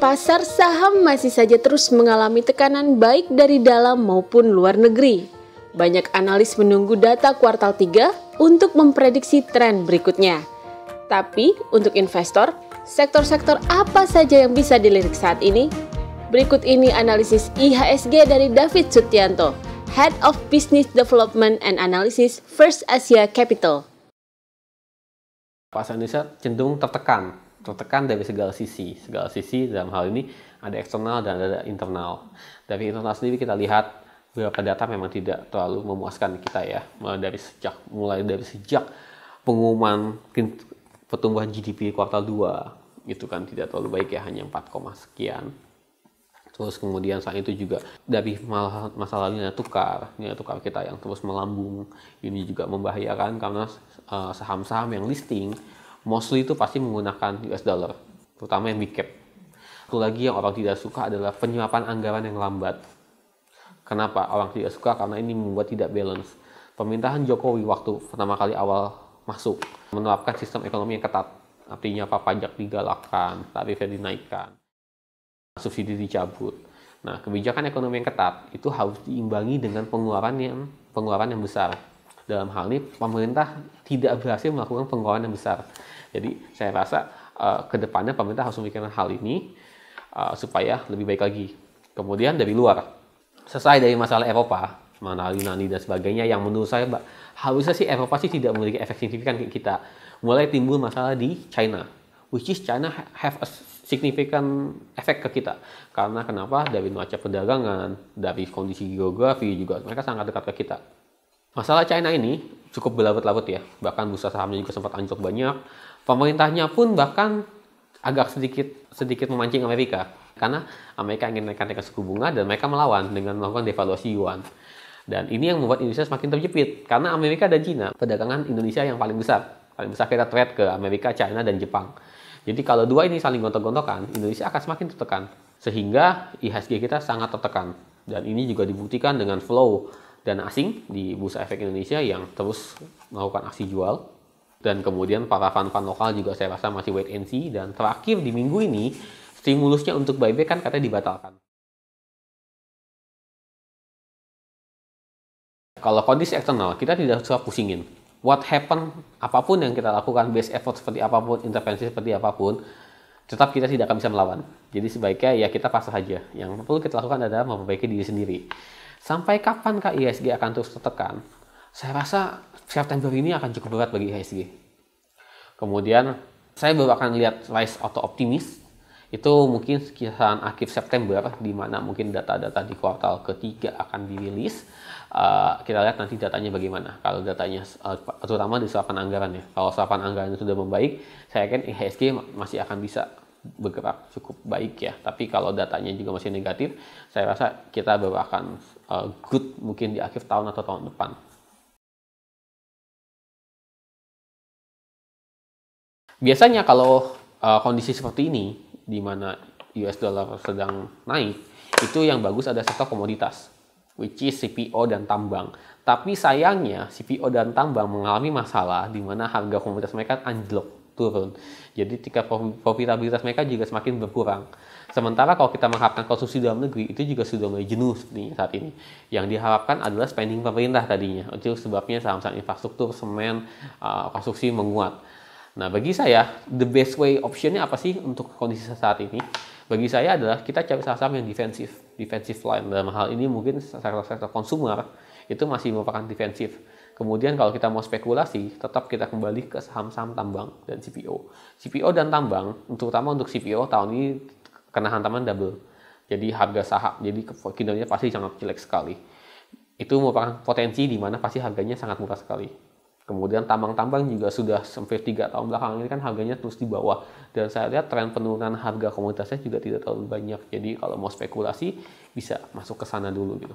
Pasar saham masih saja terus mengalami tekanan baik dari dalam maupun luar negeri. Banyak analis menunggu data kuartal 3 untuk memprediksi tren berikutnya. Tapi untuk investor, sektor-sektor apa saja yang bisa dilirik saat ini? Berikut ini analisis IHSG dari David Sutianto, Head of Business Development and Analysis First Asia Capital. Pasar Indonesia cenderung tertekan dari segala sisi dalam hal ini ada eksternal dan ada internal. Dari internal sendiri kita lihat beberapa data memang tidak terlalu memuaskan kita ya, mulai dari sejak pengumuman pertumbuhan GDP kuartal 2 itu kan tidak terlalu baik ya, hanya 4, sekian. Terus kemudian saat itu juga dari masalah nilai tukar kita yang terus melambung, ini juga membahayakan karena saham-saham yang listing mostly itu pasti menggunakan US dollar, terutama yang big cap. Satu lagi yang orang tidak suka adalah penyerapan anggaran yang lambat. Kenapa orang tidak suka? Karena ini membuat tidak balance. Pemerintahan Jokowi waktu pertama kali awal masuk menerapkan sistem ekonomi yang ketat, artinya pajak digalakkan, tarifnya dinaikkan, subsidi dicabut. Nah, kebijakan ekonomi yang ketat itu harus diimbangi dengan pengeluaran yang besar. Dalam hal ini pemerintah tidak berhasil melakukan pengeluaran yang besar. Jadi saya rasa ke depannya pemerintah harus memikirkan hal ini supaya lebih baik lagi. Kemudian dari luar, selesai dari masalah Eropa, mengenai Yunani dan sebagainya, yang menurut saya harusnya sih Eropa sih tidak memiliki efek signifikan ke kita. Mulai timbul masalah di China, which is China have a significant efek ke kita. Karena kenapa? Dari neraca perdagangan, dari kondisi geografi juga mereka sangat dekat ke kita. Masalah China ini cukup berlarut-larut ya, bahkan bursa sahamnya juga sempat anjlok banyak. Pemerintahnya pun bahkan agak sedikit memancing Amerika, karena Amerika ingin naikkan suku bunga dan mereka melawan dengan melakukan devaluasi yuan. Dan ini yang membuat Indonesia semakin terjepit, karena Amerika dan China, perdagangan Indonesia yang paling besar kita trade ke Amerika, China, dan Jepang. Jadi kalau dua ini saling gontok-gontokan, Indonesia akan semakin tertekan, sehingga IHSG kita sangat tertekan. Dan ini juga dibuktikan dengan flow dana asing di Bursa Efek Indonesia yang terus melakukan aksi jual. Dan kemudian para fund-fund lokal juga saya rasa masih wait and see. Dan terakhir di minggu ini, stimulusnya untuk buyback kan katanya dibatalkan. Kalau kondisi eksternal, kita tidak usah pusingin. What happen, apapun yang kita lakukan, base effort seperti apapun, intervensi seperti apapun, tetap kita tidak akan bisa melawan. Jadi sebaiknya ya kita pasrah saja. Yang perlu kita lakukan adalah memperbaiki diri sendiri. Sampai kapan IHSG akan terus tertekan? Saya rasa September ini akan cukup berat bagi IHSG. Kemudian saya baru akan lihat rise auto optimis. Itu mungkin sekitaran akhir September, di mana mungkin data-data di kuartal ketiga akan dirilis. Kita lihat nanti datanya bagaimana. Kalau datanya, terutama di serapan anggaran ya. Kalau serapan anggaran sudah membaik, saya yakin IHSG masih akan bisa bergerak cukup baik ya. Tapi kalau datanya juga masih negatif, saya rasa kita baru akan good mungkin di akhir tahun atau tahun depan. Biasanya kalau kondisi seperti ini, di mana US dollar sedang naik, itu yang bagus ada sektor komoditas, which is CPO dan tambang. Tapi sayangnya CPO dan tambang mengalami masalah di mana harga komoditas mereka anjlok, turun. Jadi tingkat profitabilitas mereka juga semakin berkurang. Sementara kalau kita mengharapkan konsumsi dalam negeri, itu juga sudah mulai jenuh sepertinya saat ini. Yang diharapkan adalah spending pemerintah tadinya. Itu sebabnya saham-saham infrastruktur, semen, konstruksi menguat. Nah, bagi saya, the best way optionnya apa sih untuk kondisi saat ini? Bagi saya adalah kita cari saham-saham yang defensive line. Dalam hal ini mungkin sektor konsumer itu masih merupakan defensif. Kemudian kalau kita mau spekulasi, tetap kita kembali ke saham-saham tambang dan CPO. CPO dan tambang, terutama untuk CPO tahun ini kena hantaman double. Jadi harga saham, jadi kinerjanya pasti sangat jelek sekali. Itu merupakan potensi di mana pasti harganya sangat murah sekali. Kemudian tambang-tambang juga sudah sampai 3 tahun belakangan ini kan harganya terus di bawah. Dan saya lihat tren penurunan harga komoditasnya juga tidak terlalu banyak. Jadi kalau mau spekulasi bisa masuk ke sana dulu gitu.